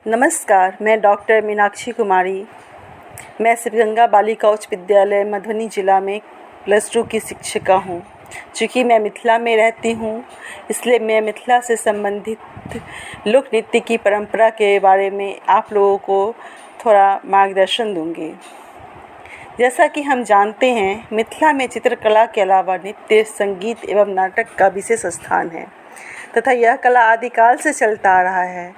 नमस्कार, मैं डॉक्टर मीनाक्षी कुमारी। मैं सिद्धगंगा बालिका उच्च विद्यालय मधुबनी ज़िला में +2 की शिक्षिका हूँ। चूँकि मैं मिथिला में रहती हूँ, इसलिए मैं मिथिला से संबंधित लोक नृत्य की परंपरा के बारे में आप लोगों को थोड़ा मार्गदर्शन दूँगी। जैसा कि हम जानते हैं, मिथिला में चित्रकला के अलावा नृत्य, संगीत एवं नाटक का विशेष स्थान है तथा यह कला आदिकाल से चलता आ रहा है।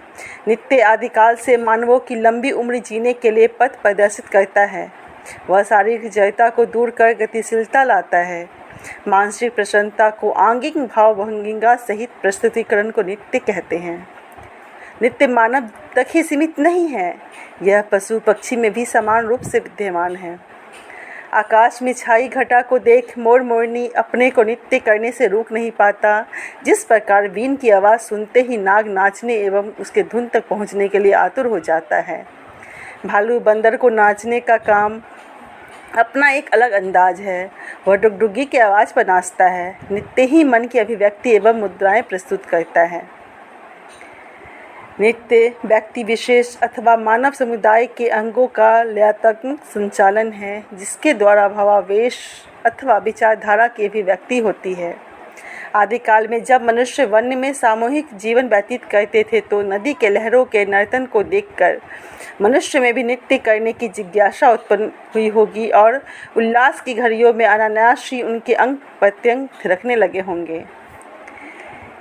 नृत्य आदिकाल से मानवों की लंबी उम्र जीने के लिए पथ प्रदर्शित करता है। वह शारीरिक जड़ता को दूर कर गतिशीलता लाता है। मानसिक प्रसन्नता को आंगिक भावभंगिमा सहित प्रस्तुतिकरण को नृत्य कहते हैं। नृत्य मानव तक ही सीमित नहीं है, यह पशु पक्षी में भी समान रूप से विद्यमान है। आकाश में छाई घटा को देख मोर मोरनी अपने को नृत्य करने से रोक नहीं पाता। जिस प्रकार बीन की आवाज़ सुनते ही नाग नाचने एवं उसके धुन तक पहुंचने के लिए आतुर हो जाता है। भालू बंदर को नाचने का काम अपना एक अलग अंदाज है। वह डुगडुगी की आवाज़ पर नाचता है। नृत्य ही मन की अभिव्यक्ति एवं मुद्राएं प्रस्तुत करता है। नृत्य व्यक्ति विशेष अथवा मानव समुदाय के अंगों का लयात्मक संचालन है, जिसके द्वारा भावावेश अथवा विचारधारा की अभिव्यक्ति होती है। आदिकाल में जब मनुष्य वन में सामूहिक जीवन व्यतीत करते थे, तो नदी के लहरों के नर्तन को देखकर मनुष्य में भी नृत्य करने की जिज्ञासा उत्पन्न हुई होगी और उल्लास की घड़ियों में अनायास ही उनके अंग प्रत्यंग थिरकने लगे होंगे।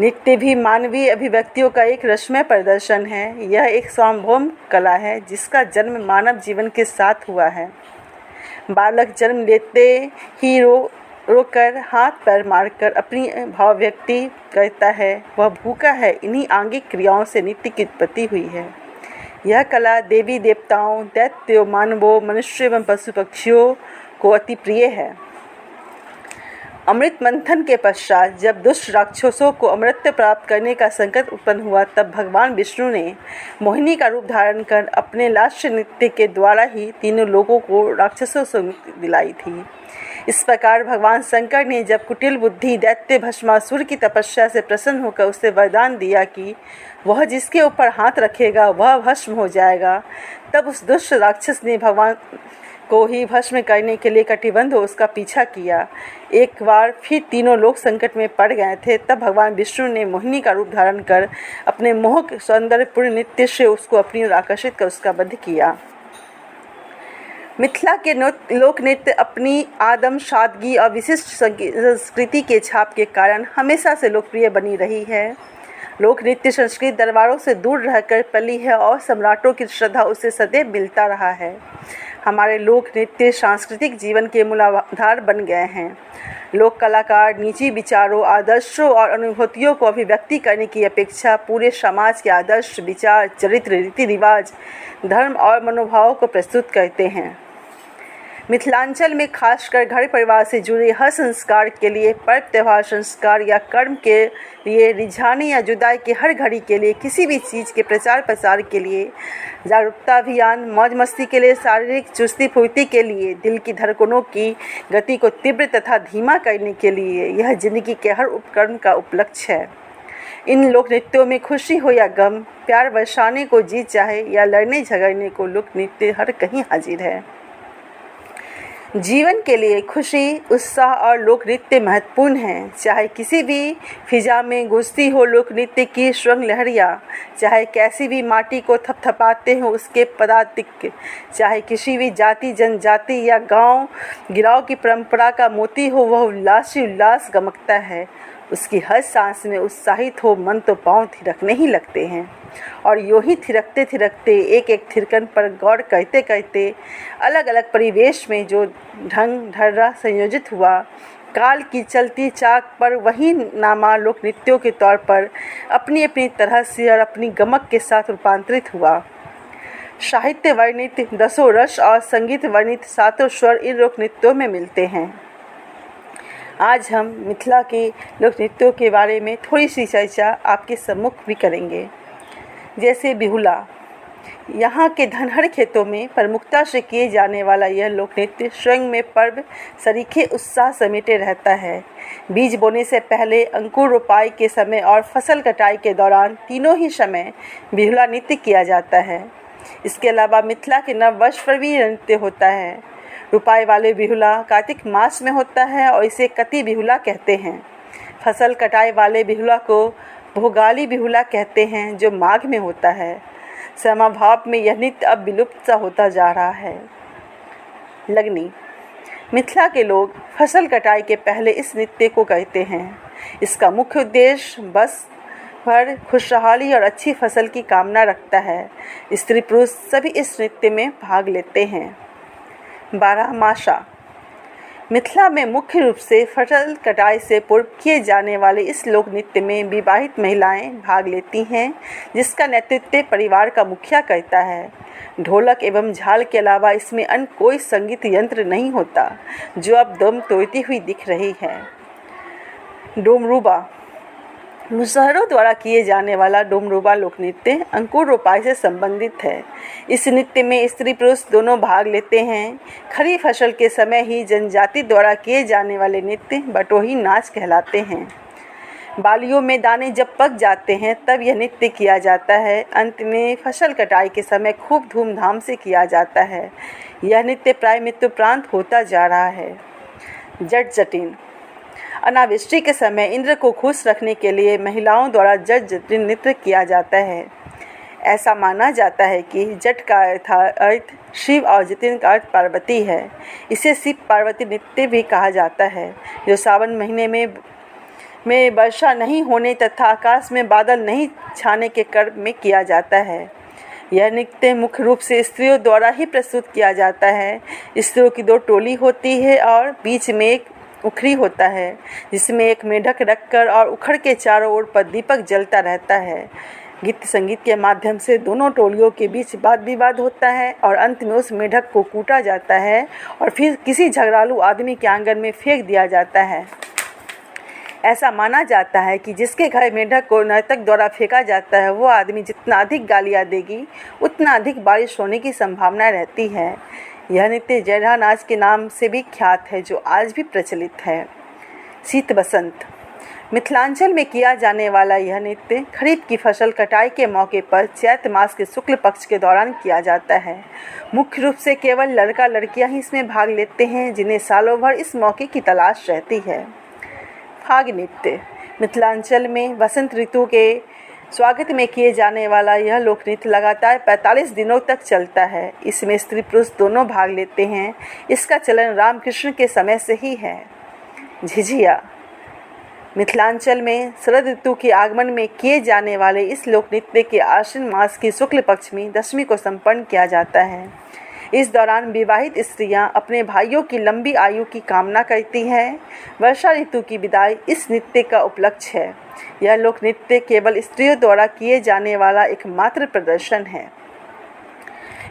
नृत्य भी मानवीय अभिव्यक्तियों का एक रसमय प्रदर्शन है। यह एक सार्वभौम कला है, जिसका जन्म मानव जीवन के साथ हुआ है। बालक जन्म लेते ही रोकर हाथ पैर मारकर अपनी भावव्यक्ति करता है। वह भूखा है। इन्हीं आंगिक क्रियाओं से नृत्य की उत्पत्ति हुई है। यह कला देवी देवताओं, दैत्यों, मानवों, मनुष्य एवं पशु पक्षियों को अति प्रिय है। अमृत मंथन के पश्चात जब दुष्ट राक्षसों को अमृत प्राप्त करने का संकट उत्पन्न हुआ, तब भगवान विष्णु ने मोहिनी का रूप धारण कर अपने लास्य नृत्य के द्वारा ही तीनों लोगों को राक्षसों से मुक्ति दिलाई थी। इस प्रकार भगवान शंकर ने जब कुटिल बुद्धि दैत्य भस्मासुर की तपस्या से प्रसन्न होकर उसे वरदान दिया कि वह जिसके ऊपर हाथ रखेगा वह भस्म हो जाएगा, तब उस दुष्ट राक्षस ने भगवान को ही भस्म करने के लिए कटिबद्ध हो उसका पीछा किया। एक बार फिर तीनों लोग संकट में पड़ गए थे। तब भगवान विष्णु ने मोहिनी का रूप धारण कर अपने मोहक सौंदर्यपूर्ण नृत्य से उसको अपनी ओर आकर्षित कर उसका वध किया। मिथिला के लोक नृत्य अपनी आदम सादगी और विशिष्ट संस्कृति के छाप के कारण हमेशा से लोकप्रिय बनी रही है। लोक नृत्य संस्कृत दरबारों से दूर रहकर पली है और सम्राटों की श्रद्धा उसे सदैव मिलता रहा है। हमारे लोक नृत्य सांस्कृतिक जीवन के मूलाधार बन गए हैं। लोक कलाकार निजी विचारों, आदर्शों और अनुभूतियों को अभिव्यक्ति करने की अपेक्षा पूरे समाज के आदर्श, विचार, चरित्र, रीति रिवाज, धर्म और मनोभावों को प्रस्तुत करते हैं। मिथिलांचल में खासकर घर परिवार से जुड़े हर संस्कार के लिए, पर्व त्यौहार, संस्कार या कर्म के लिए, रिझाने या जुदाई के हर घड़ी के लिए, किसी भी चीज़ के प्रचार प्रसार के लिए, जागरूकता अभियान, मौज मस्ती के लिए, शारीरिक चुस्ती फुर्ती के लिए, दिल की धड़कनों की गति को तीव्र तथा धीमा करने के लिए, यह जिंदगी के हर उपकरण का उपलक्ष्य है। इन लोक नृत्यों में खुशी हो या गम, प्यार बरसाने को जीत चाहे या लड़ने झगड़ने को, लोक नृत्य हर कहीं हाजिर है। जीवन के लिए खुशी, उत्साह और लोक नृत्य महत्वपूर्ण हैं। चाहे किसी भी फिजा में गूंजती हो लोक नृत्य की स्वर्ण लहरियाँ, चाहे कैसी भी माटी को थपथपाते हो उसके पदातिक, चाहे किसी भी जाति जनजाति या गांव गिराव की परंपरा का मोती हो, वह उल्लास ही उल्लास गमकता है। उसकी हर सांस में उत्साहित हो मन तो पाँव थिरकने ही लगते हैं। और यूँ ही थिरकते थिरकते एक एक थिरकन पर गौर करते करते अलग अलग परिवेश में जो ढंग ढर्रा संयोजित हुआ, काल की चलती चाक पर वही नामा लोक नृत्यों के तौर पर अपनी अपनी तरह से और अपनी गमक के साथ रूपांतरित हुआ। साहित्य वर्णित 10 रस और संगीत वर्णित 7 स्वर इन लोक नृत्यों में मिलते हैं। आज हम मिथिला के लोक नृत्यों के बारे में थोड़ी सी चर्चा आपके सम्मुख भी करेंगे। जैसे बिहुला। यहाँ के धनहर खेतों में प्रमुखता से किए जाने वाला यह लोक नृत्य स्वयं में पर्व सरीखे उत्साह समेटे रहता है। बीज बोने से पहले, अंकुर रोपाई के समय और फसल कटाई के दौरान तीनों ही समय बिहुला नृत्य किया जाता है। इसके अलावा मिथिला के नव वर्ष पर भी नृत्य होता है। रोपाई वाले बिहुला कार्तिक मास में होता है और इसे कति बिहुला कहते हैं। फसल कटाई वाले बिहुला को भोगाली बिहुला कहते हैं, जो माघ में होता है। समभाव में यह नृत्य अब विलुप्त सा होता जा रहा है। लगनी। मिथिला के लोग फसल कटाई के पहले इस नृत्य को करते हैं। इसका मुख्य उद्देश्य बस भर खुशहाली और अच्छी फसल की कामना रखता है। स्त्री पुरुष सभी इस नृत्य में भाग लेते हैं। बारहमासा। मिथिला में मुख्य रूप से फसल कटाई से पूर्व किए जाने वाले इस लोक नृत्य में विवाहित महिलाएं भाग लेती हैं, जिसका नेतृत्व परिवार का मुखिया करता है। ढोलक एवं झाल के अलावा इसमें अन्य कोई संगीत यंत्र नहीं होता, जो अब दम तोड़ती हुई दिख रही है। डोमरूबा। मुसहरों द्वारा किए जाने वाला डोमरूबा लोक नृत्य अंकुर रोपाई से संबंधित है। इस नृत्य में स्त्री पुरुष दोनों भाग लेते हैं। खड़ी फसल के समय ही जनजाति द्वारा किए जाने वाले नृत्य बटोही नाच कहलाते हैं। बालियों में दाने जब पक जाते हैं तब यह नृत्य किया जाता है। अंत में फसल कटाई के समय खूब धूमधाम से किया जाता है। यह नृत्य प्राय मृत्युप्रांत होता जा रहा है। जट जटिन। अनावृष्टि के समय इंद्र को खुश रखने के लिए महिलाओं द्वारा जट जटिन नृत्य किया जाता है। ऐसा माना जाता है कि जट का अर्थ शिव और जटिन का अर्थ पार्वती है। इसे शिव पार्वती नृत्य भी कहा जाता है, जो सावन महीने में वर्षा नहीं होने तथा आकाश में बादल नहीं छाने के क्रम में किया जाता है। यह नृत्य मुख्य रूप से स्त्रियों द्वारा ही प्रस्तुत किया जाता है। स्त्रियों की दो टोली होती है और बीच में एक उखरी होता है, जिसमें एक मेढक रखकर और उखड़ के चारों ओर पर दीपक जलता रहता है। गीत संगीत के माध्यम से दोनों टोलियों के बीच वाद विवाद होता है और अंत में उस मेढक को कूटा जाता है और फिर किसी झगड़ालू आदमी के आंगन में फेंक दिया जाता है। ऐसा माना जाता है कि जिसके घर मेढक को नर्तक द्वारा फेंका जाता है, वो आदमी जितना अधिक गालियाँ देगी उतना अधिक बारिश होने की संभावना रहती है। यह नृत्य जयढ़ा नाच के नाम से भी ख्यात है, जो आज भी प्रचलित है। शीत बसंत। मिथिलांचल में किया जाने वाला यह नृत्य खरीफ की फसल कटाई के मौके पर चैत्र मास के शुक्ल पक्ष के दौरान किया जाता है। मुख्य रूप से केवल लड़का लड़कियां ही इसमें भाग लेते हैं, जिन्हें सालों भर इस मौके की तलाश रहती है। फाग नृत्य। मिथिलांचल में वसंत ऋतु के स्वागत में किए जाने वाला यह लोक नृत्य लगातार 45 दिनों तक चलता है। इसमें स्त्री पुरुष दोनों भाग लेते हैं। इसका चलन रामकृष्ण के समय से ही है। झिझिया। मिथिलांचल में शरद ऋतु के आगमन में किए जाने वाले इस लोक नृत्य के आश्विन मास की शुक्ल पक्ष में दशमी को संपन्न किया जाता है। इस दौरान विवाहित स्त्रियां अपने भाइयों की लंबी आयु की कामना करती हैं। वर्षा ऋतु की विदाई इस नृत्य का उपलक्ष्य है। यह लोक नृत्य केवल स्त्रियों द्वारा किए जाने वाला एकमात्र प्रदर्शन है।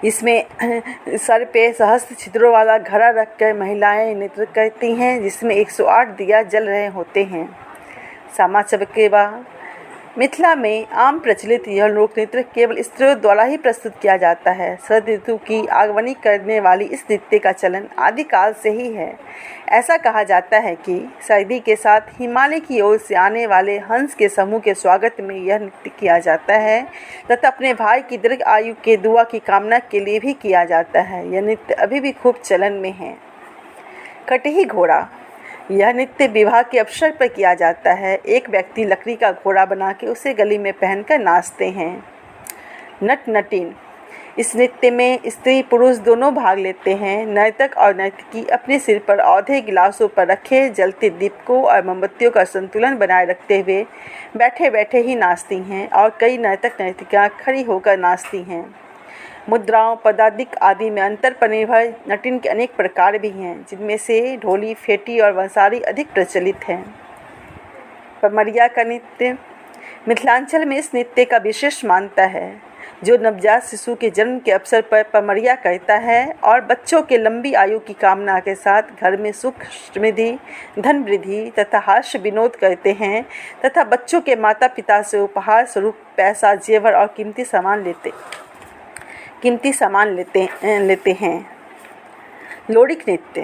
इसमें सर पे सहस्त्र छिद्रों वाला घड़ा रखकर महिलाएं नृत्य करती हैं, जिसमें 108 दिया जल रहे होते हैं। सामा चकेबा। मिथिला में आम प्रचलित यह लोक नृत्य केवल स्त्रियों द्वारा ही प्रस्तुत किया जाता है। शरद ऋतु की आगमनी करने वाली इस नृत्य का चलन आदिकाल से ही है। ऐसा कहा जाता है कि सर्दी के साथ हिमालय की ओर से आने वाले हंस के समूह के स्वागत में यह नृत्य किया जाता है तथा अपने भाई की दीर्घ आयु के दुआ की कामना के लिए भी किया जाता है। यह नृत्य अभी भी खूब चलन में है। कटही घोड़ा। यह नृत्य विवाह के अवसर पर किया जाता है। एक व्यक्ति लकड़ी का घोड़ा बना के उसे गली में पहनकर नाचते हैं। नट नटीन। इस नृत्य में स्त्री पुरुष दोनों भाग लेते हैं। नर्तक और नर्तकी अपने सिर पर औधे गिलासों पर रखे जलते दीपकों और मोमबत्तियों का संतुलन बनाए रखते हुए बैठे बैठे ही नाचती हैं और कई नर्तक नर्तिकाएं खड़ी होकर नाचती हैं। मुद्राओं, पदादिक आदि में अंतर पर निर्भर नटिन के अनेक प्रकार भी हैं, जिनमें से ढोली, फेटी और वंसारी अधिक प्रचलित हैं। पमरिया का नृत्य। मिथिलांचल में इस नृत्य का विशेष मान्यता है, जो नवजात शिशु के जन्म के अवसर पर पमरिया करता है और बच्चों के लंबी आयु की कामना के साथ घर में सुख समृद्धि, धन वृद्धि तथा हास्य विनोद करते हैं तथा बच्चों के माता पिता से उपहार स्वरूप पैसा, जेवर और कीमती सामान लेते। कीमती सामान लेते हैं। लोडिक नृत्य